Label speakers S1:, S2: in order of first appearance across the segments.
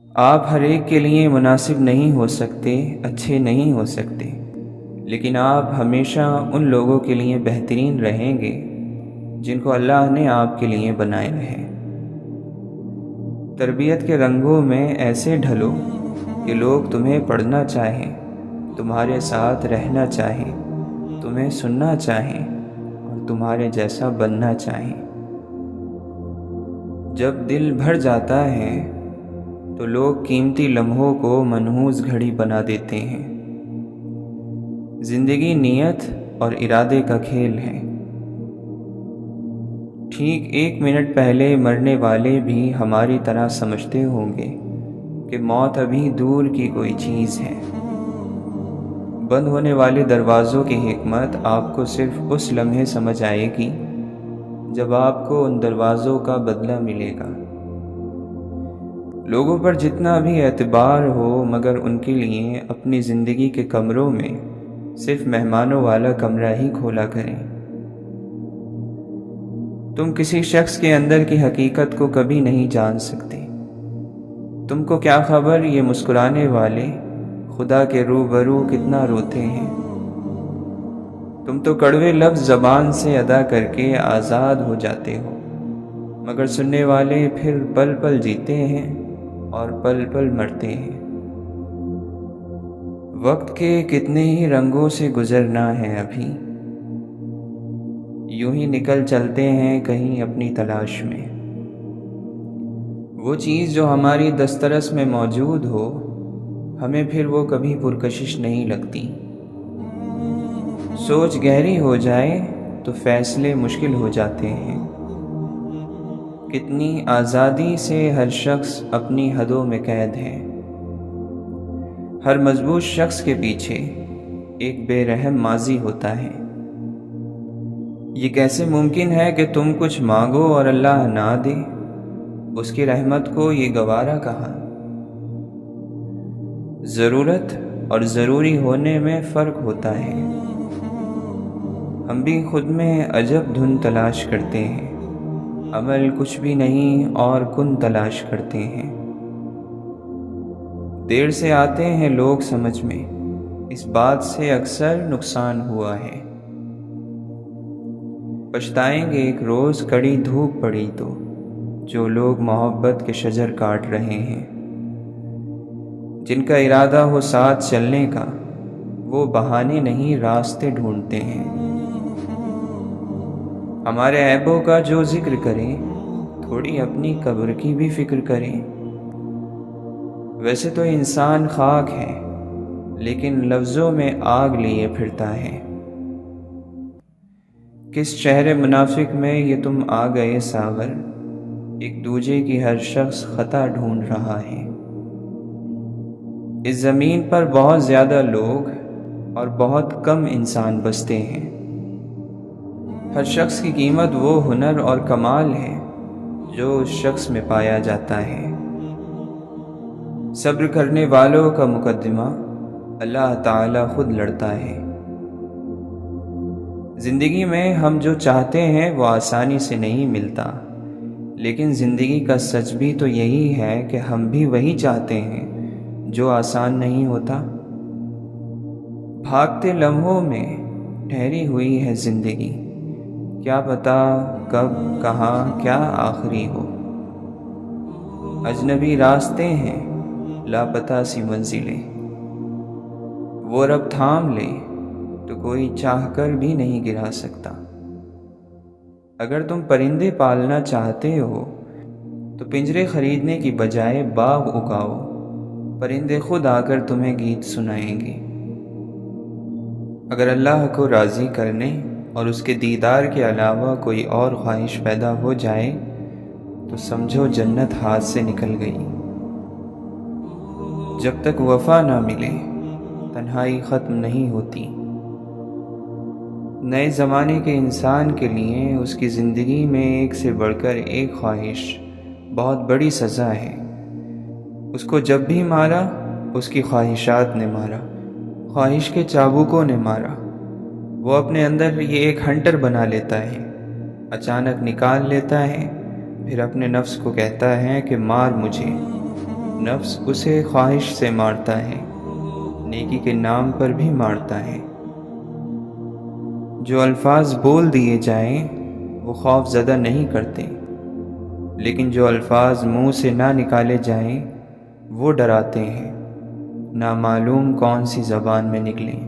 S1: آپ ہر ایک کے لیے مناسب نہیں ہو سکتے، اچھے نہیں ہو سکتے، لیکن آپ ہمیشہ ان لوگوں کے لیے بہترین رہیں گے جن کو اللہ نے آپ کے لیے بنایا ہے۔ تربیت کے رنگوں میں ایسے ڈھلو کہ لوگ تمہیں پڑھنا چاہیں، تمہارے ساتھ رہنا چاہیں، تمہیں سننا چاہیں اور تمہارے جیسا بننا چاہیں۔ جب دل بھر جاتا ہے تو لوگ قیمتی لمحوں کو منحوس گھڑی بنا دیتے ہیں۔ زندگی نیت اور ارادے کا کھیل ہے۔ ٹھیک 1 منٹ پہلے مرنے والے بھی ہماری طرح سمجھتے ہوں گے کہ موت ابھی دور کی کوئی چیز ہے۔ بند ہونے والے دروازوں کی حکمت آپ کو صرف اس لمحے سمجھ آئے گی جب آپ کو ان دروازوں کا بدلہ ملے گا۔ لوگوں پر جتنا بھی اعتبار ہو، مگر ان کے لیے اپنی زندگی کے کمروں میں صرف مہمانوں والا کمرہ ہی کھولا کریں۔ تم کسی شخص کے اندر کی حقیقت کو کبھی نہیں جان سکتے۔ تم کو کیا خبر یہ مسکرانے والے خدا کے روبرو کتنا روتے ہیں۔ تم تو کڑوے لفظ زبان سے ادا کر کے آزاد ہو جاتے ہو، مگر سننے والے پھر پل پل جیتے ہیں اور پل پل مرتے ہیں۔ وقت کے کتنے ہی رنگوں سے گزرنا ہے ابھی، یوں ہی نکل چلتے ہیں کہیں اپنی تلاش میں۔ وہ چیز جو ہماری دسترس میں موجود ہو، ہمیں پھر وہ کبھی پرکشش نہیں لگتی۔ سوچ گہری ہو جائے تو فیصلے مشکل ہو جاتے ہیں۔ کتنی آزادی سے ہر شخص اپنی حدوں میں قید ہے۔ ہر مضبوط شخص کے پیچھے ایک بے رحم ماضی ہوتا ہے۔ یہ کیسے ممکن ہے کہ تم کچھ مانگو اور اللہ نہ دے؟ اس کی رحمت کو یہ گوارا کہاں؟ ضرورت اور ضروری ہونے میں فرق ہوتا ہے۔ ہم بھی خود میں عجب دھن تلاش کرتے ہیں، عمل کچھ بھی نہیں اور کن تلاش کرتے ہیں۔ دیر سے آتے ہیں لوگ سمجھ میں، اس بات سے اکثر نقصان ہوا ہے۔ پچھتائیں گے ایک روز کڑی دھوپ پڑی تو، جو لوگ محبت کے شجر کاٹ رہے ہیں۔ جن کا ارادہ ہو ساتھ چلنے کا، وہ بہانے نہیں راستے ڈھونڈتے ہیں۔ ہمارے عیبوں کا جو ذکر کریں، تھوڑی اپنی قبر کی بھی فکر کریں۔ ویسے تو انسان خاک ہے، لیکن لفظوں میں آگ لیے پھرتا ہے۔ کس شہر منافق میں یہ تم آ گئے ساغر، ایک دوجے کی ہر شخص خطا ڈھونڈ رہا ہے۔ اس زمین پر بہت زیادہ لوگ اور بہت کم انسان بستے ہیں۔ ہر شخص کی قیمت وہ ہنر اور کمال ہے جو اس شخص میں پایا جاتا ہے۔ صبر کرنے والوں کا مقدمہ اللہ تعالی خود لڑتا ہے۔ زندگی میں ہم جو چاہتے ہیں وہ آسانی سے نہیں ملتا، لیکن زندگی کا سچ بھی تو یہی ہے کہ ہم بھی وہی چاہتے ہیں جو آسان نہیں ہوتا۔ بھاگتے لمحوں میں ٹھہری ہوئی ہے زندگی، کیا پتہ کب کہاں کیا آخری ہو۔ اجنبی راستے ہیں، لاپتہ سی منزلیں، وہ رب تھام لے تو کوئی چاہ کر بھی نہیں گرا سکتا۔ اگر تم پرندے پالنا چاہتے ہو تو پنجرے خریدنے کی بجائے باغ اگاؤ، پرندے خود آ کر تمہیں گیت سنائیں گے۔ اگر اللہ کو راضی کرنے اور اس کے دیدار کے علاوہ کوئی اور خواہش پیدا ہو جائے تو سمجھو جنت ہاتھ سے نکل گئی۔ جب تک وفا نہ ملے، تنہائی ختم نہیں ہوتی۔ نئے زمانے کے انسان کے لیے اس کی زندگی میں ایک سے بڑھ کر ایک خواہش بہت بڑی سزا ہے۔ اس کو جب بھی مارا، اس کی خواہشات نے مارا، خواہش کے چابکوں نے مارا۔ وہ اپنے اندر یہ ایک ہنٹر بنا لیتا ہے، اچانک نکال لیتا ہے، پھر اپنے نفس کو کہتا ہے کہ مار مجھے، نفس اسے خواہش سے مارتا ہے، نیکی کے نام پر بھی مارتا ہے۔ جو الفاظ بول دیے جائیں وہ خوف زدہ نہیں کرتے، لیکن جو الفاظ منہ سے نہ نکالے جائیں وہ ڈراتے ہیں، نامعلوم کون سی زبان میں نکلیں۔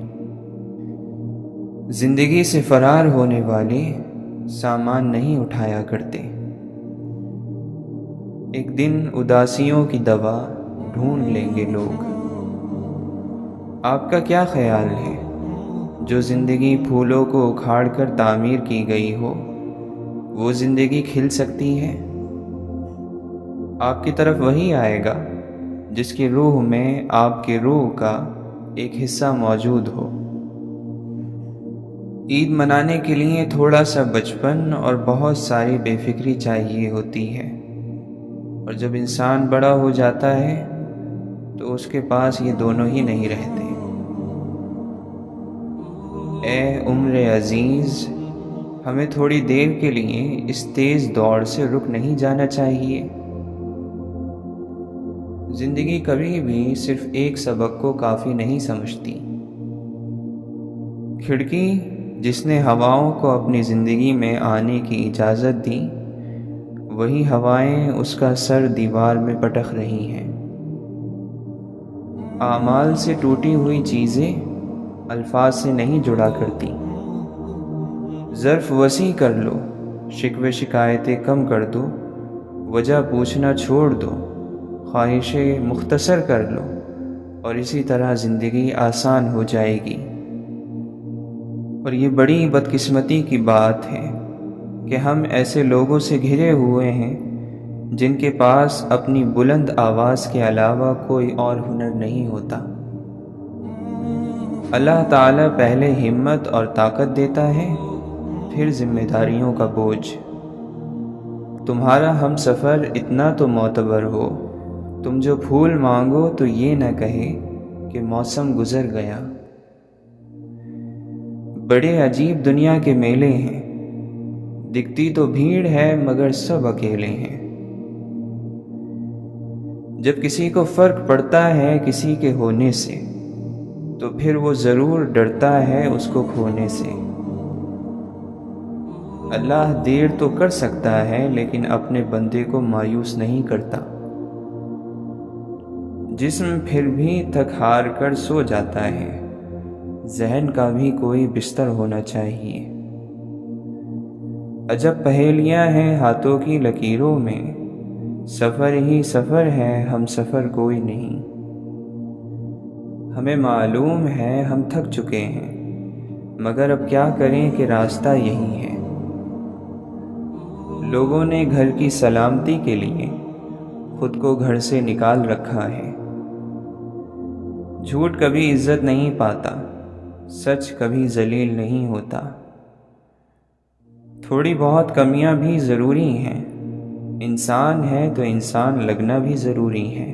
S1: زندگی سے فرار ہونے والے سامان نہیں اٹھایا کرتے۔ ایک دن اداسیوں کی دوا ڈھونڈ لیں گے لوگ۔ آپ کا کیا خیال ہے، جو زندگی پھولوں کو اکھاڑ کر تعمیر کی گئی ہو، وہ زندگی کھل سکتی ہے؟ آپ کی طرف وہی آئے گا جس کی روح میں آپ کی روح کا ایک حصہ موجود ہو۔ عید منانے کے لیے تھوڑا سا بچپن اور بہت ساری بے فکری چاہیے ہوتی ہے، اور جب انسان بڑا ہو جاتا ہے تو اس کے پاس یہ دونوں ہی نہیں رہتے۔ اے عمر عزیز، ہمیں تھوڑی دیر کے لیے اس تیز دوڑ سے رک نہیں جانا چاہیے۔ زندگی کبھی بھی صرف ایک سبق کو کافی نہیں سمجھتی۔ کھڑکی جس نے ہواؤں کو اپنی زندگی میں آنے کی اجازت دی، وہی ہوائیں اس کا سر دیوار میں پٹک رہی ہیں۔ اعمال سے ٹوٹی ہوئی چیزیں الفاظ سے نہیں جڑا کرتی۔ ظرف وسیع کر لو، شکوے شکایتیں کم کر دو، وجہ پوچھنا چھوڑ دو، خواہشیں مختصر کر لو، اور اسی طرح زندگی آسان ہو جائے گی۔ اور یہ بڑی بدقسمتی کی بات ہے کہ ہم ایسے لوگوں سے گھرے ہوئے ہیں جن کے پاس اپنی بلند آواز کے علاوہ کوئی اور ہنر نہیں ہوتا۔ اللہ تعالیٰ پہلے ہمت اور طاقت دیتا ہے، پھر ذمہ داریوں کا بوجھ۔ تمہارا ہم سفر اتنا تو معتبر ہو، تم جو پھول مانگو تو یہ نہ کہے کہ موسم گزر گیا۔ بڑے عجیب دنیا کے میلے ہیں، دکھتی تو بھیڑ ہے مگر سب اکیلے ہیں۔ جب کسی کو فرق پڑتا ہے کسی کے ہونے سے، تو پھر وہ ضرور ڈرتا ہے اس کو کھونے سے۔ اللہ دیر تو کر سکتا ہے لیکن اپنے بندے کو مایوس نہیں کرتا۔ جسم پھر بھی تھک ہار کر سو جاتا ہے، ذہن کا بھی کوئی بستر ہونا چاہیے۔ عجب پہیلیاں ہیں ہاتھوں کی لکیروں میں، سفر ہی سفر ہے ہم سفر کوئی نہیں۔ ہمیں معلوم ہے ہم تھک چکے ہیں، مگر اب کیا کریں کہ راستہ یہی ہے۔ لوگوں نے گھر کی سلامتی کے لیے خود کو گھر سے نکال رکھا ہے۔ جھوٹ کبھی عزت نہیں پاتا، سچ کبھی ذلیل نہیں ہوتا۔ تھوڑی بہت کمیاں بھی ضروری ہیں، انسان ہے تو انسان لگنا بھی ضروری ہے۔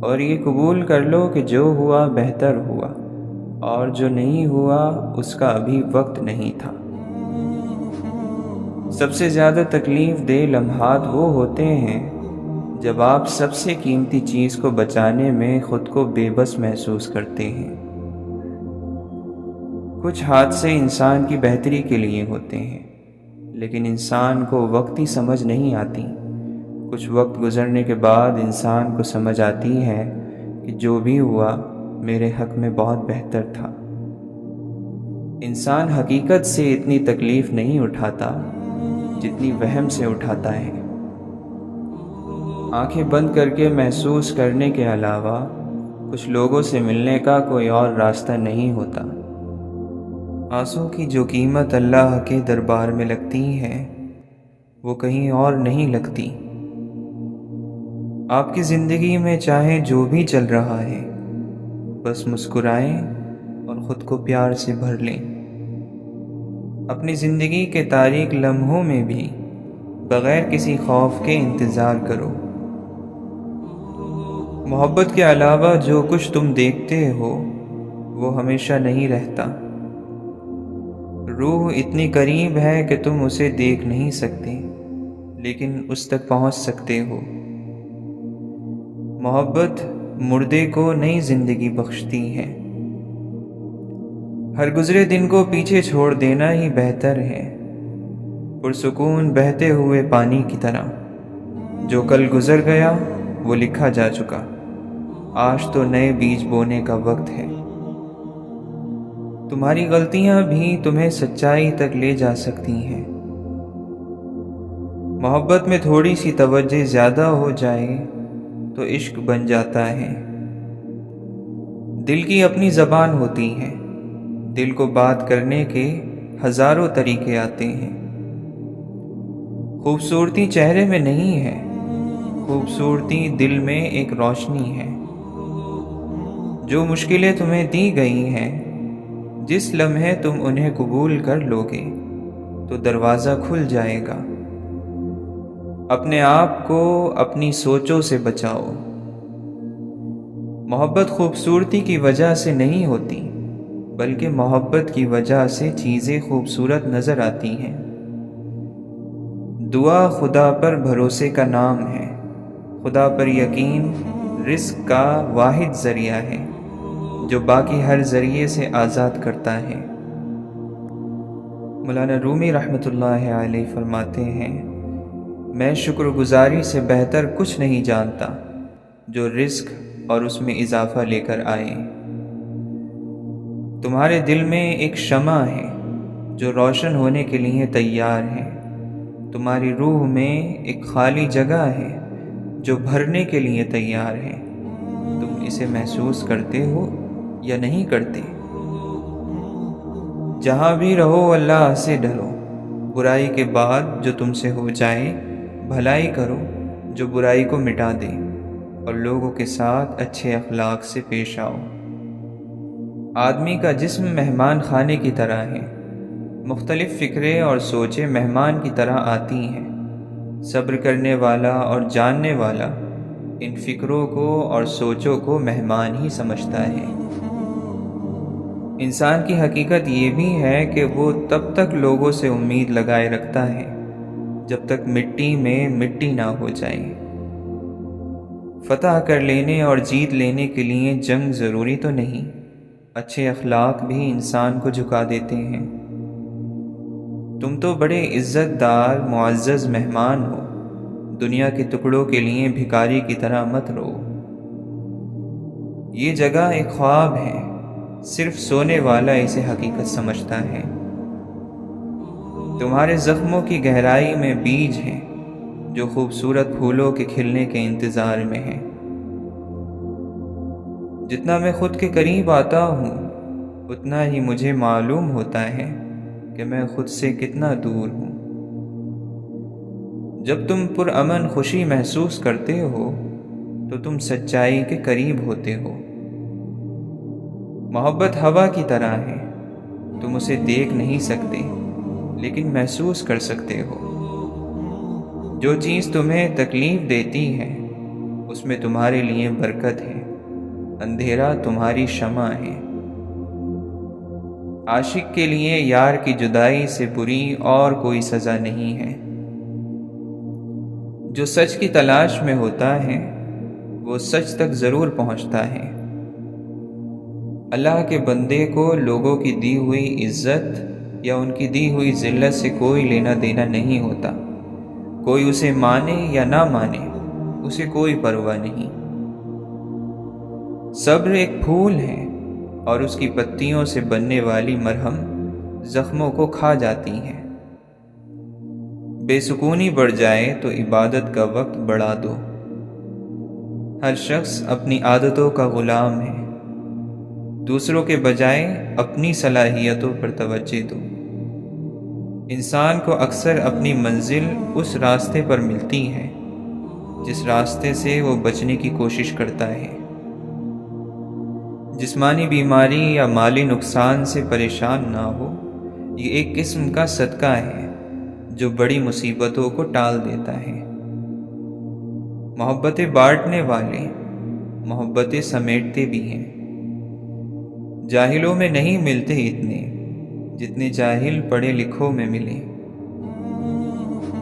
S1: اور یہ قبول کر لو کہ جو ہوا بہتر ہوا، اور جو نہیں ہوا اس کا ابھی وقت نہیں تھا۔ سب سے زیادہ تکلیف دہ لمحات وہ ہوتے ہیں جب آپ سب سے قیمتی چیز کو بچانے میں خود کو بے بس محسوس کرتے ہیں۔ کچھ حادثے انسان کی بہتری کے لیے ہوتے ہیں، لیکن انسان کو وقتی سمجھ نہیں آتی۔ کچھ وقت گزرنے کے بعد انسان کو سمجھ آتی ہے کہ جو بھی ہوا میرے حق میں بہت بہتر تھا۔ انسان حقیقت سے اتنی تکلیف نہیں اٹھاتا جتنی وہم سے اٹھاتا ہے۔ آنکھیں بند کر کے محسوس کرنے کے علاوہ کچھ لوگوں سے ملنے کا کوئی اور راستہ نہیں ہوتا۔ آنسوں کی جو قیمت اللہ کے دربار میں لگتی ہے وہ کہیں اور نہیں لگتی۔ آپ کی زندگی میں چاہے جو بھی چل رہا ہے، بس مسکرائیں اور خود کو پیار سے بھر لیں۔ اپنی زندگی کے تاریک لمحوں میں بھی بغیر کسی خوف کے انتظار کرو۔ محبت کے علاوہ جو کچھ تم دیکھتے ہو وہ ہمیشہ نہیں رہتا۔ روح اتنی قریب ہے کہ تم اسے دیکھ نہیں سکتے، لیکن اس تک پہنچ سکتے ہو۔ محبت مردے کو نئی زندگی بخشتی ہے۔ ہر گزرے دن کو پیچھے چھوڑ دینا ہی بہتر ہے، پرسکون بہتے ہوئے پانی کی طرح۔ جو کل گزر گیا وہ لکھا جا چکا، آج تو نئے بیج بونے کا وقت ہے۔ تمہاری غلطیاں بھی تمہیں سچائی تک لے جا سکتی ہیں۔ محبت میں تھوڑی سی توجہ زیادہ ہو جائے تو عشق بن جاتا ہے۔ دل کی اپنی زبان ہوتی ہے، دل کو بات کرنے کے ہزاروں طریقے آتے ہیں۔ خوبصورتی چہرے میں نہیں ہے، خوبصورتی دل میں ایک روشنی ہے۔ جو مشکلیں تمہیں دی گئی ہیں، جس لمحے تم انہیں قبول کر لوگے تو دروازہ کھل جائے گا۔ اپنے آپ کو اپنی سوچوں سے بچاؤ۔ محبت خوبصورتی کی وجہ سے نہیں ہوتی، بلکہ محبت کی وجہ سے چیزیں خوبصورت نظر آتی ہیں۔ دعا خدا پر بھروسے کا نام ہے، خدا پر یقین رزق کا واحد ذریعہ ہے جو باقی ہر ذریعے سے آزاد کرتا ہے۔ مولانا رومی رحمۃ اللہ علیہ فرماتے ہیں، میں شکر گزاری سے بہتر کچھ نہیں جانتا جو رزق اور اس میں اضافہ لے کر آئے۔ تمہارے دل میں ایک شمع ہے جو روشن ہونے کے لیے تیار ہے، تمہاری روح میں ایک خالی جگہ ہے جو بھرنے کے لیے تیار ہے۔ تم اسے محسوس کرتے ہو یا نہیں کرتے؟ جہاں بھی رہو اللہ سے ڈرو، برائی کے بعد جو تم سے ہو جائے بھلائی کرو جو برائی کو مٹا دے، اور لوگوں کے ساتھ اچھے اخلاق سے پیش آؤ۔ آدمی کا جسم مہمان خانے کی طرح ہے، مختلف فکریں اور سوچیں مہمان کی طرح آتی ہیں۔ صبر کرنے والا اور جاننے والا ان فکروں کو اور سوچوں کو مہمان ہی سمجھتا ہے۔ انسان کی حقیقت یہ بھی ہے کہ وہ تب تک لوگوں سے امید لگائے رکھتا ہے جب تک مٹی میں مٹی نہ ہو جائے۔ فتح کر لینے اور جیت لینے کے لیے جنگ ضروری تو نہیں، اچھے اخلاق بھی انسان کو جھکا دیتے ہیں۔ تم تو بڑے عزت دار معزز مہمان ہو، دنیا کے ٹکڑوں کے لیے بھکاری کی طرح مت رو۔ یہ جگہ ایک خواب ہے، صرف سونے والا اسے حقیقت سمجھتا ہے۔ تمہارے زخموں کی گہرائی میں بیج ہیں جو خوبصورت پھولوں کے کھلنے کے انتظار میں ہیں۔ جتنا میں خود کے قریب آتا ہوں اتنا ہی مجھے معلوم ہوتا ہے کہ میں خود سے کتنا دور ہوں۔ جب تم پرامن خوشی محسوس کرتے ہو تو تم سچائی کے قریب ہوتے ہو۔ محبت ہوا کی طرح ہے، تم اسے دیکھ نہیں سکتے لیکن محسوس کر سکتے ہو۔ جو چیز تمہیں تکلیف دیتی ہے اس میں تمہارے لیے برکت ہے، اندھیرا تمہاری شمع ہے۔ عاشق کے لیے یار کی جدائی سے بری اور کوئی سزا نہیں ہے۔ جو سچ کی تلاش میں ہوتا ہے وہ سچ تک ضرور پہنچتا ہے۔ اللہ کے بندے کو لوگوں کی دی ہوئی عزت یا ان کی دی ہوئی ذلت سے کوئی لینا دینا نہیں ہوتا۔ کوئی اسے مانے یا نہ مانے، اسے کوئی پرواہ نہیں۔ صبر ایک پھول ہے اور اس کی پتیوں سے بننے والی مرہم زخموں کو کھا جاتی ہے۔ بے سکونی بڑھ جائے تو عبادت کا وقت بڑھا دو۔ ہر شخص اپنی عادتوں کا غلام ہے، دوسروں کے بجائے اپنی صلاحیتوں پر توجہ دو۔ انسان کو اکثر اپنی منزل اس راستے پر ملتی ہے جس راستے سے وہ بچنے کی کوشش کرتا ہے۔ جسمانی بیماری یا مالی نقصان سے پریشان نہ ہو، یہ ایک قسم کا صدقہ ہے جو بڑی مصیبتوں کو ٹال دیتا ہے۔ محبتیں بانٹنے والے محبتیں سمیٹتے بھی ہیں۔ جاہلوں میں نہیں ملتے اتنے جتنے جاہل پڑھے لکھوں میں ملے۔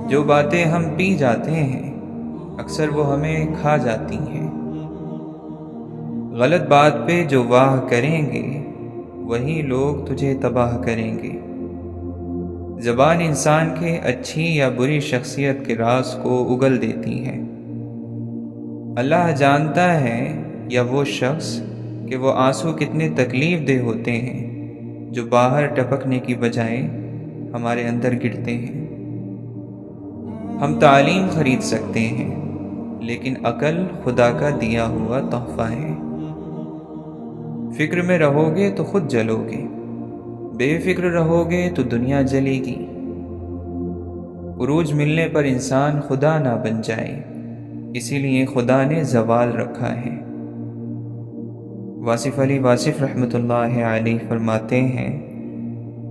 S1: جو باتیں ہم پی جاتے ہیں اکثر وہ ہمیں کھا جاتی ہیں۔ غلط بات پہ جو واہ کریں گے وہی لوگ تجھے تباہ کریں گے۔ زبان انسان کے اچھی یا بری شخصیت کے راز کو اگل دیتی ہے۔ اللہ جانتا ہے یا وہ شخص کہ وہ آنسو کتنے تکلیف دہ ہوتے ہیں جو باہر ٹپکنے کی بجائے ہمارے اندر گرتے ہیں۔ ہم تعلیم خرید سکتے ہیں لیکن عقل خدا کا دیا ہوا تحفہ ہے۔ فکر میں رہو گے تو خود جلو گے، بے فکر رہو گے تو دنیا جلے گی۔ عروج ملنے پر انسان خدا نہ بن جائے، اسی لیے خدا نے زوال رکھا ہے۔ واصف علی واصف رحمۃ اللہ علیہ فرماتے ہیں،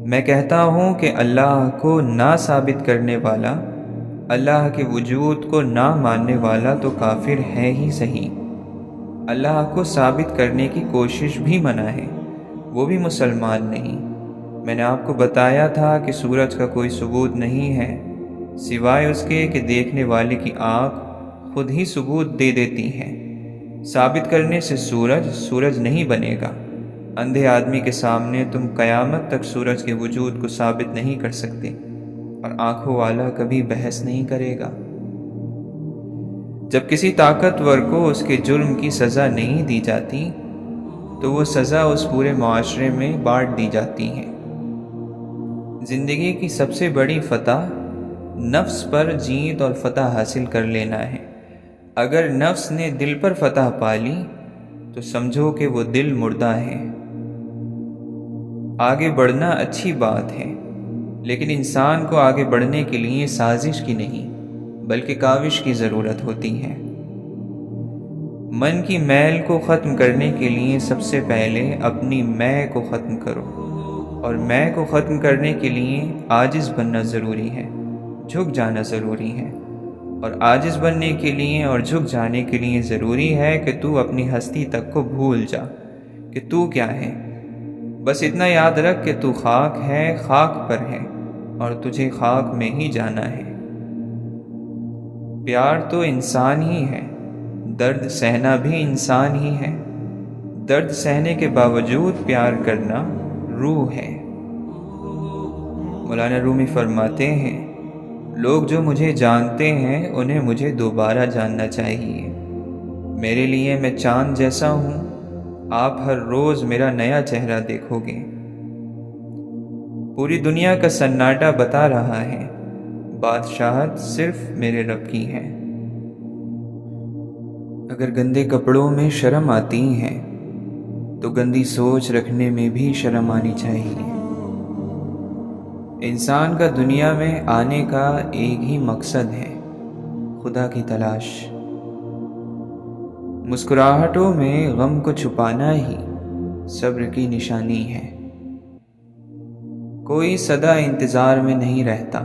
S1: میں کہتا ہوں کہ اللہ کو نہ ثابت کرنے والا، اللہ کے وجود کو نہ ماننے والا تو کافر ہے ہی صحیح، اللہ کو ثابت کرنے کی کوشش بھی منع ہے، وہ بھی مسلمان نہیں۔ میں نے آپ کو بتایا تھا کہ سورج کا کوئی ثبوت نہیں ہے سوائے اس کے کہ دیکھنے والے کی آنکھ خود ہی ثبوت دے دیتی ہے۔ ثابت کرنے سے سورج نہیں بنے گا۔ اندھے آدمی کے سامنے تم قیامت تک سورج کے وجود کو ثابت نہیں کر سکتے، اور آنکھوں والا کبھی بحث نہیں کرے گا۔ جب کسی طاقتور کو اس کے جرم کی سزا نہیں دی جاتی تو وہ سزا اس پورے معاشرے میں بانٹ دی جاتی ہے۔ زندگی کی سب سے بڑی فتح نفس پر جیت اور فتح حاصل کر لینا ہے۔ اگر نفس نے دل پر فتح پا لی تو سمجھو کہ وہ دل مردہ ہے۔ آگے بڑھنا اچھی بات ہے، لیکن انسان کو آگے بڑھنے کے لیے سازش کی نہیں بلکہ کاوش کی ضرورت ہوتی ہے۔ من کی میل کو ختم کرنے کے لیے سب سے پہلے اپنی میں کو ختم کرو، اور میں کو ختم کرنے کے لیے عاجز بننا ضروری ہے، جھک جانا ضروری ہے۔ اور عاجز بننے کے لیے اور جھک جانے کے لیے ضروری ہے کہ تو اپنی ہستی تک کو بھول جا کہ تو کیا ہے۔ بس اتنا یاد رکھ کہ تو خاک ہے، خاک پر ہے، اور تجھے خاک میں ہی جانا ہے۔ پیار تو انسان ہی ہے، درد سہنا بھی انسان ہی ہے، درد سہنے کے باوجود پیار کرنا روح ہے۔ مولانا رومی فرماتے ہیں، لوگ جو مجھے جانتے ہیں انہیں مجھے دوبارہ جاننا چاہیے۔ میرے لیے میں چاند جیسا ہوں، آپ ہر روز میرا نیا چہرہ دیکھو گے۔ پوری دنیا کا سناٹا بتا رہا ہے، بادشاہت صرف میرے رب کی ہے۔ اگر گندے کپڑوں میں شرم آتی ہے تو گندی سوچ رکھنے میں بھی شرم آنی چاہیے۔ انسان کا دنیا میں آنے کا ایک ہی مقصد ہے، خدا کی تلاش۔ مسکراہٹوں میں غم کو چھپانا ہی صبر کی نشانی ہے۔ کوئی سدا انتظار میں نہیں رہتا،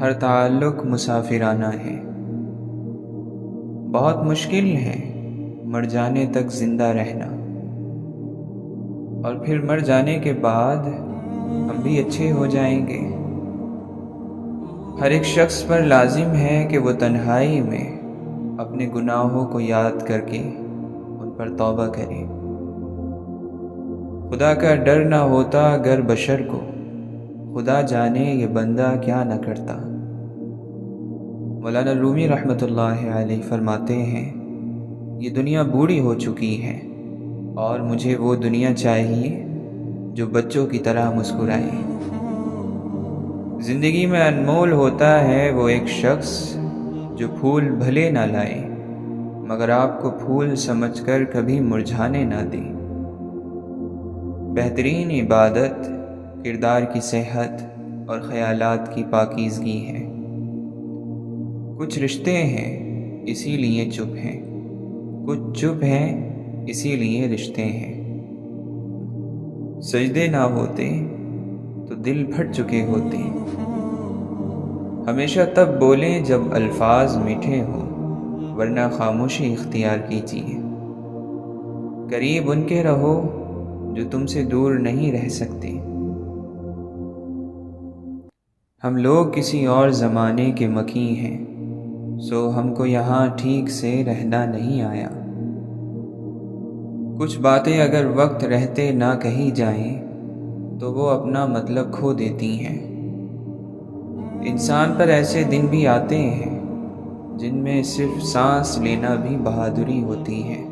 S1: ہر تعلق مسافرانہ ہے۔ بہت مشکل ہے مر جانے تک زندہ رہنا، اور پھر مر جانے کے بعد ہم بھی اچھے ہو جائیں گے۔ ہر ایک شخص پر لازم ہے کہ وہ تنہائی میں اپنے گناہوں کو یاد کر کے ان پر توبہ کرے۔ خدا کا ڈر نہ ہوتا اگر بشر کو، خدا جانے یہ بندہ کیا نہ کرتا۔ مولانا رومی رحمۃ اللہ علیہ فرماتے ہیں، یہ دنیا بوڑھی ہو چکی ہے اور مجھے وہ دنیا چاہیے جو بچوں کی طرح مسکرائے۔ زندگی میں انمول ہوتا ہے وہ ایک شخص جو پھول بھلے نہ لائے مگر آپ کو پھول سمجھ کر کبھی مرجھانے نہ دے۔ بہترین عبادت کردار کی صحت اور خیالات کی پاکیزگی ہے۔ کچھ رشتے ہیں اسی لیے چپ ہیں، کچھ چپ ہیں اسی لیے رشتے ہیں۔ سجدے نہ ہوتے تو دل پھٹ چکے ہوتے۔ ہمیشہ تب بولیں جب الفاظ میٹھے ہوں، ورنہ خاموشی اختیار کیجیے۔ قریب ان کے رہو جو تم سے دور نہیں رہ سکتے۔ ہم لوگ کسی اور زمانے کے مکی ہیں، سو ہم کو یہاں ٹھیک سے رہنا نہیں آیا۔ کچھ باتیں اگر وقت رہتے نہ کہی جائیں تو وہ اپنا مطلب کھو دیتی ہیں۔ انسان پر ایسے دن بھی آتے ہیں جن میں صرف سانس لینا بھی بہادری ہوتی ہے۔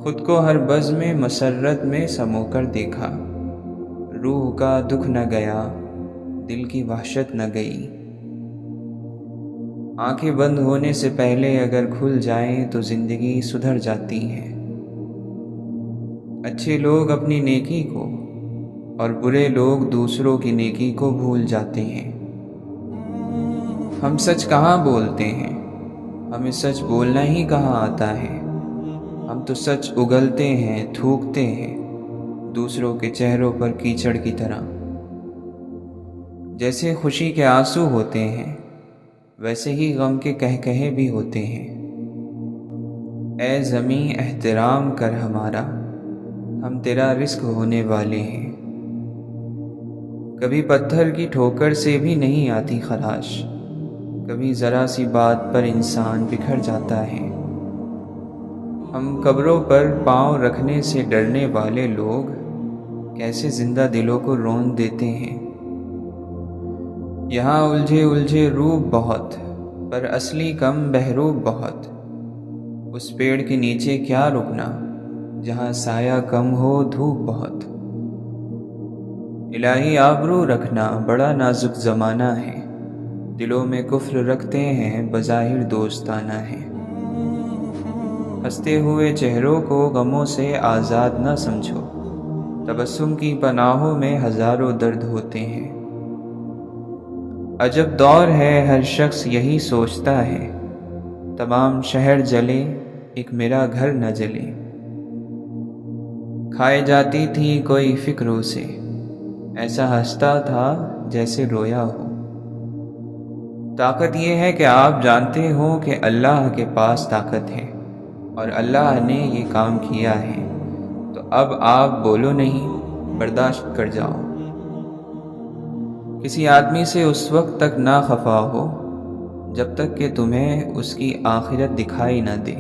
S1: خود کو ہر بزم میں مسرت میں سمو کر دیکھا، روح کا دکھ نہ گیا، دل کی وحشت نہ گئی۔ آنکھیں بند ہونے سے پہلے اگر کھل جائیں تو زندگی سدھر جاتی ہے۔ اچھے لوگ اپنی نیکی کو اور برے لوگ دوسروں کی نیکی کو بھول جاتے ہیں۔ ہم سچ کہاں بولتے ہیں، ہمیں سچ بولنا ہی کہاں آتا ہے۔ ہم تو سچ اگلتے ہیں، تھوکتے ہیں دوسروں کے چہروں پر کیچڑ کی طرح۔ جیسے خوشی کے آنسو ہوتے ہیں ویسے ہی غم کے کہکہے بھی ہوتے ہیں۔ اے زمیں احترام کر ہمارا، ہم تیرا رزق ہونے والے ہیں۔ کبھی پتھر کی ٹھوکر سے بھی نہیں آتی خراش، کبھی ذرا سی بات پر انسان بکھر جاتا ہے۔ ہم قبروں پر پاؤں رکھنے سے ڈرنے والے لوگ کیسے زندہ دلوں کو رون دیتے ہیں۔ یہاں الجھے روح بہت، پر اصلی کم بہروب بہت۔ اس پیڑ کے نیچے کیا رکنا جہاں سایہ کم ہو، دھوپ بہت۔ الہی آبرو رکھنا بڑا نازک زمانہ ہے، دلوں میں کفر رکھتے ہیں بظاہر دوستانہ ہے۔ ہنستے ہوئے چہروں کو غموں سے آزاد نہ سمجھو، تبسم کی پناہوں میں ہزاروں درد ہوتے ہیں۔ عجب دور ہے، ہر شخص یہی سوچتا ہے، تمام شہر جلے ایک میرا گھر نہ جلے۔ کھائے جاتی تھی کوئی فکروں سے، ایسا ہنستا تھا جیسے رویا ہو۔ طاقت یہ ہے کہ آپ جانتے ہو کہ اللہ کے پاس طاقت ہے اور اللہ نے یہ کام کیا ہے، تو اب آپ بولو نہیں، برداشت کر جاؤ۔ کسی آدمی سے اس وقت تک نہ خفا ہو جب تک کہ تمہیں اس کی آخرت دکھائی نہ دے۔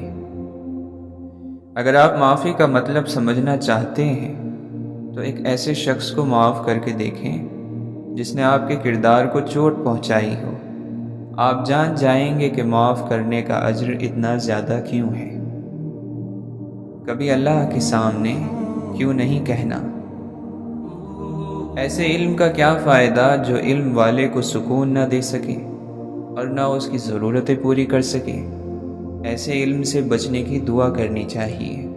S1: اگر آپ معافی کا مطلب سمجھنا چاہتے ہیں تو ایک ایسے شخص کو معاف کر کے دیکھیں جس نے آپ کے کردار کو چوٹ پہنچائی ہو۔ آپ جان جائیں گے کہ معاف کرنے کا اجر اتنا زیادہ کیوں ہے۔ کبھی اللہ کے سامنے کیوں نہیں کہنا۔ ایسے علم کا کیا فائدہ جو علم والے کو سکون نہ دے سکے اور نہ اس کی ضرورتیں پوری کر سکے۔ ایسے علم سے بچنے کی دعا کرنی چاہیے۔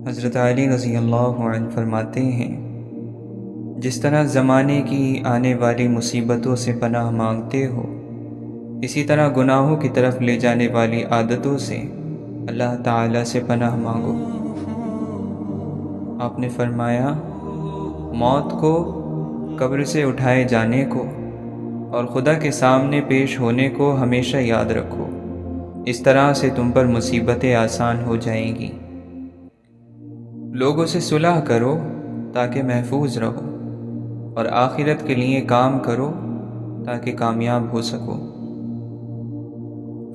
S1: حضرت علی رضی اللہ عنہ فرماتے ہیں، جس طرح زمانے کی آنے والی مصیبتوں سے پناہ مانگتے ہو، اسی طرح گناہوں کی طرف لے جانے والی عادتوں سے اللہ تعالیٰ سے پناہ مانگو۔ آپ نے فرمایا، موت کو، قبر سے اٹھائے جانے کو اور خدا کے سامنے پیش ہونے کو ہمیشہ یاد رکھو، اس طرح سے تم پر مصیبتیں آسان ہو جائیں گی۔ لوگوں سے صلح کرو تاکہ محفوظ رہو، اور آخرت کے لیے کام کرو تاکہ کامیاب ہو سکو۔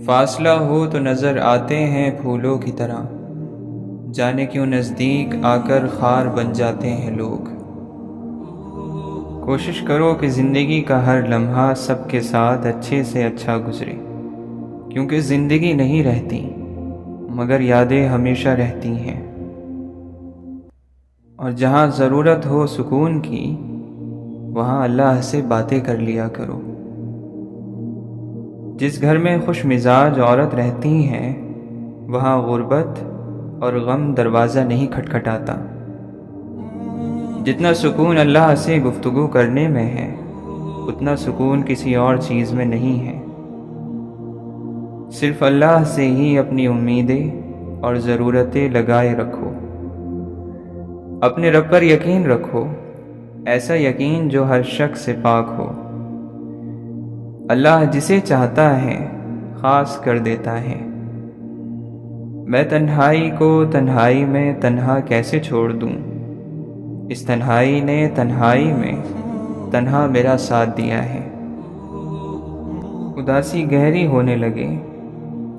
S1: فاصلہ ہو تو نظر آتے ہیں پھولوں کی طرح، جانے کیوں نزدیک آ کر خار بن جاتے ہیں لوگ۔ کوشش کرو کہ زندگی کا ہر لمحہ سب کے ساتھ اچھے سے اچھا گزرے، کیونکہ زندگی نہیں رہتی مگر یادیں ہمیشہ رہتی ہیں۔ اور جہاں ضرورت ہو سکون کی، وہاں اللہ سے باتیں کر لیا کرو۔ جس گھر میں خوش مزاج عورت رہتی ہیں، وہاں غربت اور غم دروازہ نہیں کھٹکھٹاتا۔ جتنا سکون اللہ سے گفتگو کرنے میں ہے، اتنا سکون کسی اور چیز میں نہیں ہے۔ صرف اللہ سے ہی اپنی امیدیں اور ضرورتیں لگائے رکھو۔ اپنے رب پر یقین رکھو، ایسا یقین جو ہر شخص سے پاک ہو۔ اللہ جسے چاہتا ہے خاص کر دیتا ہے۔ میں تنہائی کو تنہائی میں تنہا کیسے چھوڑ دوں، اس تنہائی نے تنہائی میں تنہا میرا ساتھ دیا ہے۔ اداسی گہری ہونے لگے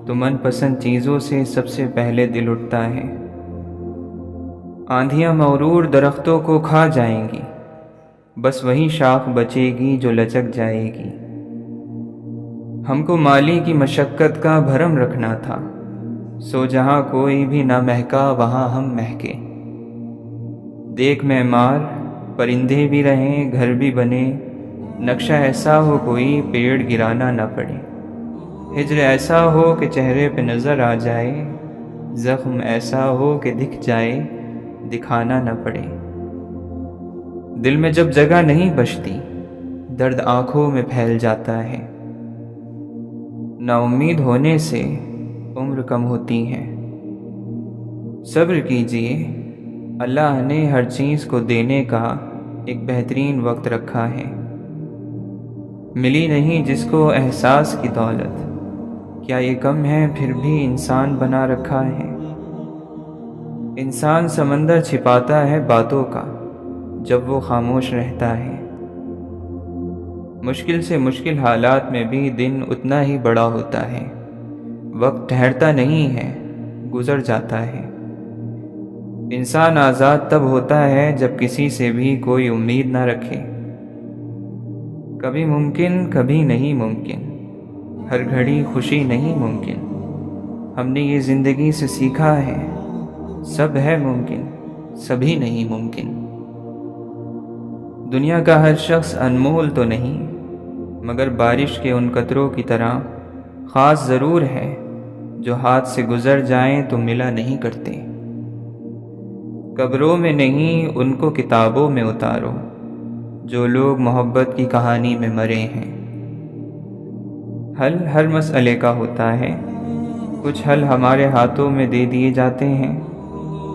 S1: تو من پسند چیزوں سے سب سے پہلے دل اٹھتا ہے۔ آندھیاں مغرور درختوں کو کھا جائیں گی، بس وہی شاخ بچے گی جو لچک جائے گی۔ ہم کو مالی کی مشقت کا بھرم رکھنا تھا، سو جہاں کوئی بھی نہ مہکا وہاں ہم مہکے۔ دیکھ معمار پرندے بھی رہیں گھر بھی بنے، نقشہ ایسا ہو کوئی پیڑ گرانا نہ پڑے۔ ہجر ایسا ہو کہ چہرے پہ نظر آ جائے، زخم ایسا ہو کہ دکھ جائے دکھانا نہ پڑے۔ دل میں جب جگہ نہیں بچتی، درد آنکھوں میں پھیل جاتا ہے۔ نا امید ہونے سے عمر کم ہوتی ہے۔ صبر کیجئے، اللہ نے ہر چیز کو دینے کا ایک بہترین وقت رکھا ہے۔ ملی نہیں جس کو احساس کی دولت، کیا یہ کم ہے پھر بھی انسان بنا رکھا ہے۔ انسان سمندر چھپاتا ہے باتوں کا جب وہ خاموش رہتا ہے۔ مشکل سے مشکل حالات میں بھی دن اتنا ہی بڑا ہوتا ہے۔ وقت ٹھہرتا نہیں ہے، گزر جاتا ہے۔ انسان آزاد تب ہوتا ہے جب کسی سے بھی کوئی امید نہ رکھے۔ کبھی ممکن کبھی نہیں ممکن، ہر گھڑی خوشی نہیں ممکن۔ ہم نے یہ زندگی سے سیکھا ہے، سب ہے ممکن سبھی نہیں ممکن۔ دنیا کا ہر شخص انمول تو نہیں، مگر بارش کے ان قطروں کی طرح خاص ضرور ہے، جو ہاتھ سے گزر جائیں تو ملا نہیں کرتے۔ قبروں میں نہیں ان کو کتابوں میں اتارو، جو لوگ محبت کی کہانی میں مرے ہیں۔ حل ہر مسئلے کا ہوتا ہے، کچھ حل ہمارے ہاتھوں میں دے دیے جاتے ہیں،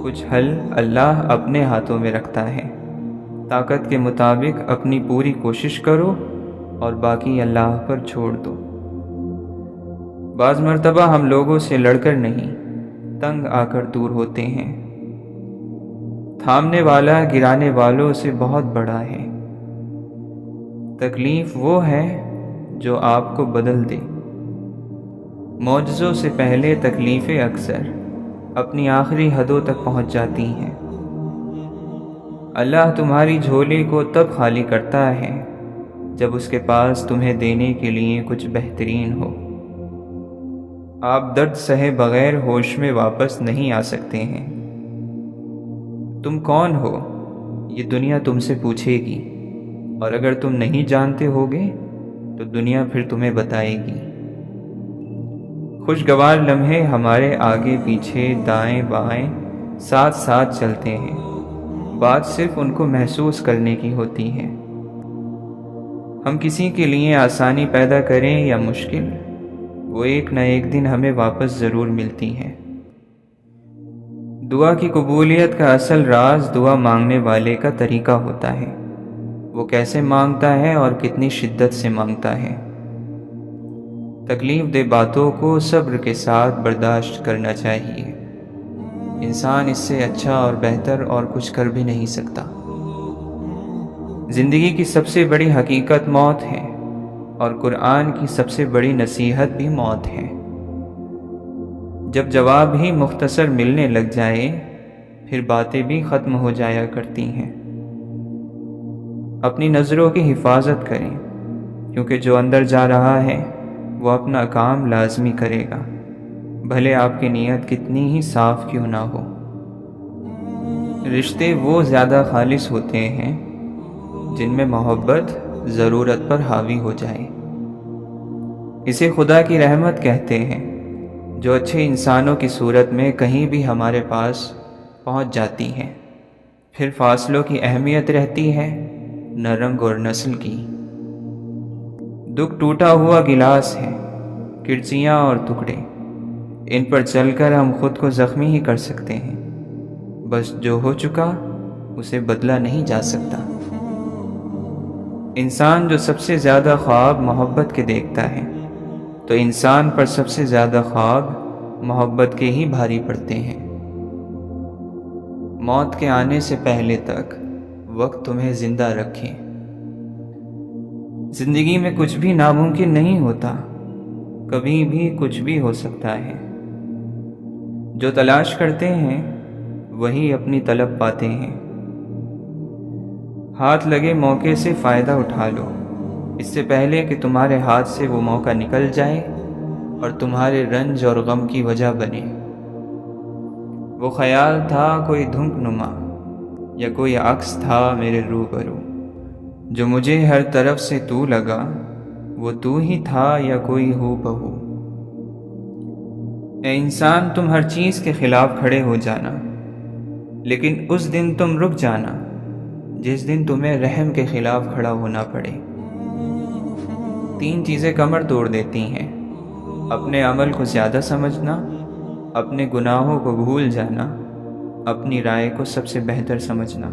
S1: کچھ حل اللہ اپنے ہاتھوں میں رکھتا ہے۔ طاقت کے مطابق اپنی پوری کوشش کرو اور باقی اللہ پر چھوڑ دو۔ بعض مرتبہ ہم لوگوں سے لڑ کر نہیں، تنگ آ کر دور ہوتے ہیں۔ تھامنے والا گرانے والوں سے بہت بڑا ہے۔ تکلیف وہ ہے جو آپ کو بدل دے۔ معجزوں سے پہلے تکلیفیں اکثر اپنی آخری حدوں تک پہنچ جاتی ہیں۔ اللہ تمہاری جھولی کو تب خالی کرتا ہے جب اس کے پاس تمہیں دینے کے لیے کچھ بہترین ہو۔ آپ درد سہے بغیر ہوش میں واپس نہیں آ سکتے ہیں۔ تم کون ہو یہ دنیا تم سے پوچھے گی، اور اگر تم نہیں جانتے ہوگے تو دنیا پھر تمہیں بتائے گی۔ خوشگوار لمحے ہمارے آگے پیچھے دائیں بائیں ساتھ ساتھ چلتے ہیں، بات صرف ان کو محسوس کرنے کی ہوتی ہے۔ ہم کسی کے لیے آسانی پیدا کریں یا مشکل، وہ ایک نہ ایک دن ہمیں واپس ضرور ملتی ہے۔ دعا کی قبولیت کا اصل راز دعا مانگنے والے کا طریقہ ہوتا ہے، وہ کیسے مانگتا ہے اور کتنی شدت سے مانگتا ہے۔ تکلیف دہ باتوں کو صبر کے ساتھ برداشت کرنا چاہیے۔ انسان اس سے اچھا اور بہتر اور کچھ کر بھی نہیں سکتا۔ زندگی کی سب سے بڑی حقیقت موت ہے، اور قرآن کی سب سے بڑی نصیحت بھی موت ہے۔ جب جواب ہی مختصر ملنے لگ جائے، پھر باتیں بھی ختم ہو جایا کرتی ہیں۔ اپنی نظروں کی حفاظت کریں، کیونکہ جو اندر جا رہا ہے وہ اپنا کام لازمی کرے گا، بھلے آپ کی نیت کتنی ہی صاف کیوں نہ ہو۔ رشتے وہ زیادہ خالص ہوتے ہیں جن میں محبت ضرورت پر حاوی ہو جائے۔ اسے خدا کی رحمت کہتے ہیں، جو اچھے انسانوں کی صورت میں کہیں بھی ہمارے پاس پہنچ جاتی ہیں۔ پھر فاصلوں کی اہمیت رہتی ہے، نہ رنگ اور نسل کی۔ دکھ ٹوٹا ہوا گلاس ہے، کرچیاں اور ٹکڑے، ان پر چل کر ہم خود کو زخمی ہی کر سکتے ہیں، بس جو ہو چکا اسے بدلا نہیں جا سکتا۔ انسان جو سب سے زیادہ خواب محبت کے دیکھتا ہے، تو انسان پر سب سے زیادہ خواب محبت کے ہی بھاری پڑتے ہیں۔ موت کے آنے سے پہلے تک وقت تمہیں زندہ رکھے۔ زندگی میں کچھ بھی ناممکن نہیں ہوتا، کبھی بھی کچھ بھی ہو سکتا ہے۔ جو تلاش کرتے ہیں وہی اپنی طلب پاتے ہیں۔ ہاتھ لگے موقع سے فائدہ اٹھا لو، اس سے پہلے کہ تمہارے ہاتھ سے وہ موقع نکل جائے اور تمہارے رنج اور غم کی وجہ بنے۔ وہ خیال تھا کوئی دھمک نما یا کوئی عکس تھا میرے روبرو، جو مجھے ہر طرف سے تو لگا، وہ تو ہی تھا یا کوئی ہو بہو۔ اے انسان، تم ہر چیز کے خلاف کھڑے ہو جانا، لیکن اس دن تم رک جانا جس دن تمہیں رحم کے خلاف کھڑا ہونا پڑے۔ 3 چیزیں کمر توڑ دیتی ہیں: اپنے عمل کو زیادہ سمجھنا، اپنے گناہوں کو بھول جانا، اپنی رائے کو سب سے بہتر سمجھنا۔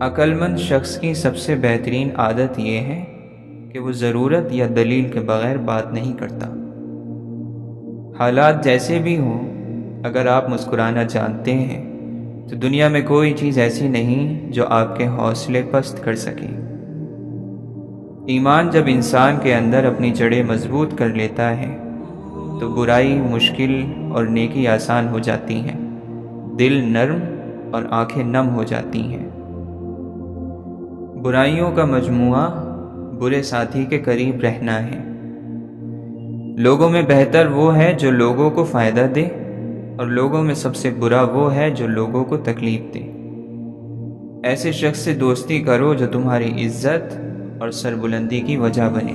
S1: عقل مند شخص کی سب سے بہترین عادت یہ ہے کہ وہ ضرورت یا دلیل کے بغیر بات نہیں کرتا۔ حالات جیسے بھی ہوں، اگر آپ مسکرانا جانتے ہیں تو دنیا میں کوئی چیز ایسی نہیں جو آپ کے حوصلے پست کر سکے۔ ایمان جب انسان کے اندر اپنی جڑیں مضبوط کر لیتا ہے تو برائی مشکل اور نیکی آسان ہو جاتی ہیں، دل نرم اور آنکھیں نم ہو جاتی ہیں۔ برائیوں کا مجموعہ برے ساتھی کے قریب رہنا ہے۔ لوگوں میں بہتر وہ ہے جو لوگوں کو فائدہ دے، اور لوگوں میں سب سے برا وہ ہے جو لوگوں کو تکلیف دے۔ ایسے شخص سے دوستی کرو جو تمہاری عزت اور سربلندی کی وجہ بنے۔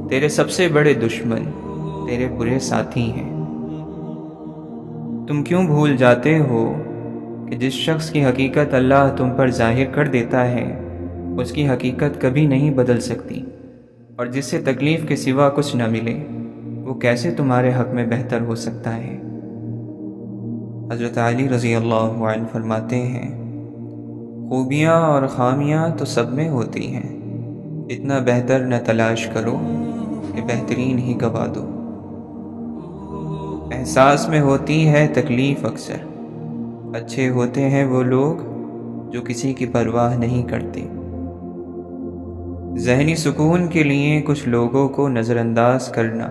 S1: تیرے سب سے بڑے دشمن تیرے برے ساتھی ہیں۔ تم کیوں بھول جاتے ہو کہ جس شخص کی حقیقت اللہ تم پر ظاہر کر دیتا ہے اس کی حقیقت کبھی نہیں بدل سکتی، اور جس سے تکلیف کے سوا کچھ نہ ملے وہ کیسے تمہارے حق میں بہتر ہو سکتا ہے؟ حضرت علی رضی اللہ عنہ فرماتے ہیں، خوبیاں اور خامیاں تو سب میں ہوتی ہیں، اتنا بہتر نہ تلاش کرو کہ بہترین ہی گوا دو۔ احساس میں ہوتی ہے تکلیف اکثر، اچھے ہوتے ہیں وہ لوگ جو کسی کی پرواہ نہیں کرتے۔ ذہنی سکون کے لیے کچھ لوگوں کو نظر انداز کرنا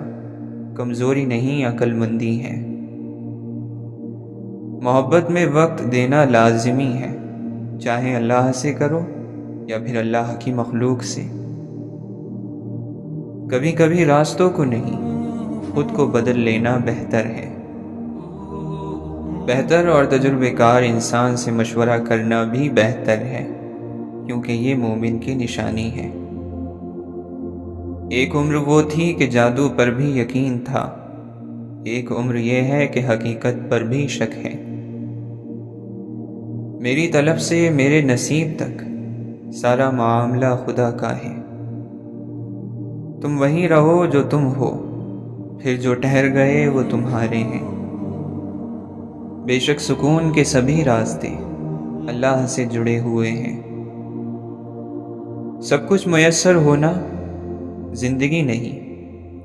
S1: کمزوری نہیں، عقل مندی ہے۔ محبت میں وقت دینا لازمی ہے، چاہے اللہ سے کرو یا پھر اللہ کی مخلوق سے۔ کبھی کبھی راستوں کو نہیں، خود کو بدل لینا بہتر ہے۔ بہتر اور تجربے کار انسان سے مشورہ کرنا بھی بہتر ہے، کیونکہ یہ مومن کی نشانی ہے۔ ایک عمر وہ تھی کہ جادو پر بھی یقین تھا، ایک عمر یہ ہے کہ حقیقت پر بھی شک ہے۔ میری طلب سے میرے نصیب تک سارا معاملہ خدا کا ہے۔ تم وہیں رہو جو تم ہو، پھر جو ٹھہر گئے وہ تمہارے ہیں۔ بے شک سکون کے سبھی راستے اللہ سے جڑے ہوئے ہیں۔ سب کچھ میسر ہونا زندگی نہیں،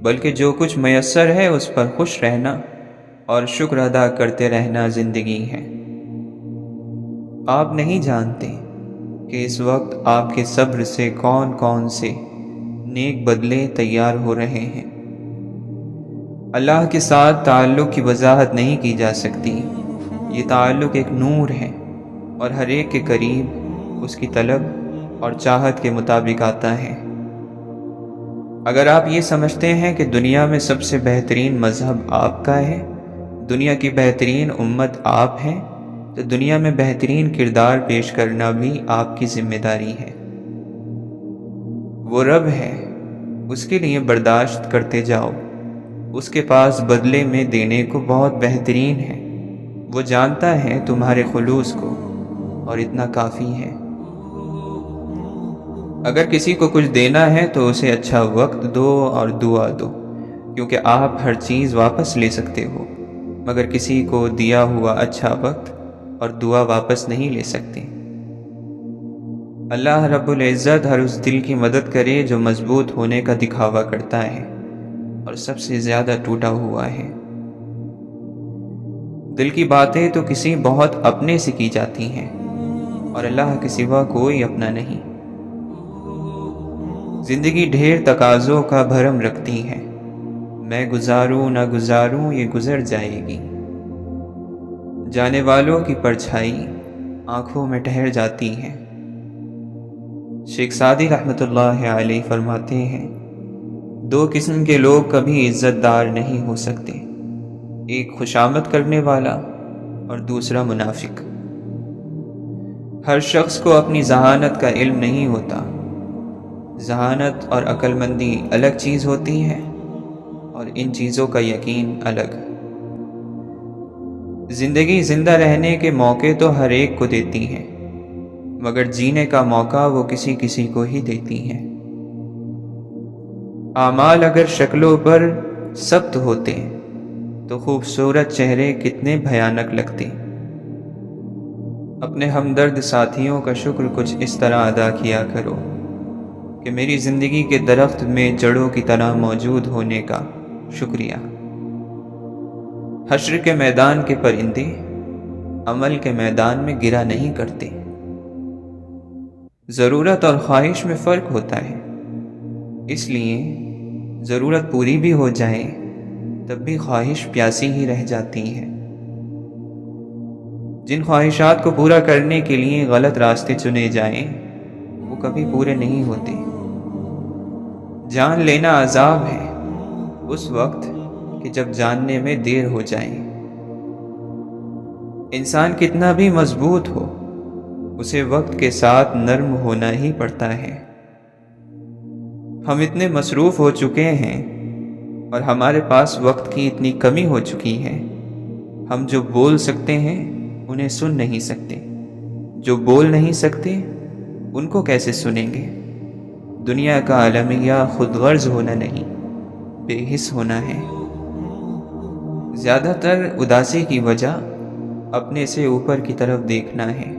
S1: بلکہ جو کچھ میسر ہے اس پر خوش رہنا اور شکر ادا کرتے رہنا زندگی ہے۔ آپ نہیں جانتے کہ اس وقت آپ کے صبر سے کون کون سے نیک بدلے تیار ہو رہے ہیں۔ اللہ کے ساتھ تعلق کی وضاحت نہیں کی جا سکتی، یہ تعلق ایک نور ہے اور ہر ایک کے قریب اس کی طلب اور چاہت کے مطابق آتا ہے۔ اگر آپ یہ سمجھتے ہیں کہ دنیا میں سب سے بہترین مذہب آپ کا ہے، دنیا کی بہترین امت آپ ہیں، تو دنیا میں بہترین کردار پیش کرنا بھی آپ کی ذمہ داری ہے۔ وہ رب ہے، اس کے لیے برداشت کرتے جاؤ، اس کے پاس بدلے میں دینے کو بہت بہترین ہے۔ وہ جانتا ہے تمہارے خلوص کو، اور اتنا کافی ہے۔ اگر کسی کو کچھ دینا ہے تو اسے اچھا وقت دو اور دعا دو، کیونکہ آپ ہر چیز واپس لے سکتے ہو، مگر کسی کو دیا ہوا اچھا وقت اور دعا واپس نہیں لے سکتے۔ اللہ رب العزت ہر اس دل کی مدد کرے جو مضبوط ہونے کا دکھاوا کرتا ہے اور سب سے زیادہ ٹوٹا ہوا ہے۔ دل کی باتیں تو کسی بہت اپنے سے کی جاتی ہیں، اور اللہ کے سوا کوئی اپنا نہیں۔ زندگی ڈھیر تقاضوں کا بھرم رکھتی ہے، میں گزاروں نہ گزاروں یہ گزر جائے گی۔ جانے والوں کی پرچھائی آنکھوں میں ٹھہر جاتی ہے۔ شیخ سعدی رحمۃ اللہ علیہ فرماتے ہیں، دو قسم کے لوگ کبھی عزت دار نہیں ہو سکتے، ایک خوشامد کرنے والا اور دوسرا منافق۔ ہر شخص کو اپنی ذہانت کا علم نہیں ہوتا۔ ذہانت اور عقل مندی الگ چیز ہوتی ہے اور ان چیزوں کا یقین الگ۔ زندگی زندہ رہنے کے موقع تو ہر ایک کو دیتی ہے، مگر جینے کا موقع وہ کسی کسی کو ہی دیتی ہے۔ اعمال اگر شکلوں پر سخت ہوتے تو خوبصورت چہرے کتنے بھیانک لگتے۔ اپنے ہمدرد ساتھیوں کا شکر کچھ اس طرح ادا کیا کرو کہ میری زندگی کے درخت میں جڑوں کی طرح موجود ہونے کا شکریہ۔ حشر کے میدان کے پرندے عمل کے میدان میں گرا نہیں کرتے۔ ضرورت اور خواہش میں فرق ہوتا ہے، اس لیے ضرورت پوری بھی ہو جائے تب بھی خواہش پیاسی ہی رہ جاتی ہے۔ جن خواہشات کو پورا کرنے کے لیے غلط راستے چنے جائیں وہ کبھی پورے نہیں ہوتے۔ جان لینا عذاب ہے اس وقت کہ جب جاننے میں دیر ہو جائے۔ انسان کتنا بھی مضبوط ہو اسے وقت کے ساتھ نرم ہونا ہی پڑتا ہے۔ ہم اتنے مصروف ہو چکے ہیں اور ہمارے پاس وقت کی اتنی کمی ہو چکی ہے، ہم جو بول سکتے ہیں انہیں سن نہیں سکتے، جو بول نہیں سکتے ان کو کیسے سنیں گے؟ دنیا کا المیہ خود غرض ہونا نہیں، بے حس ہونا ہے۔ زیادہ تر اداسی کی وجہ اپنے سے اوپر کی طرف دیکھنا ہے۔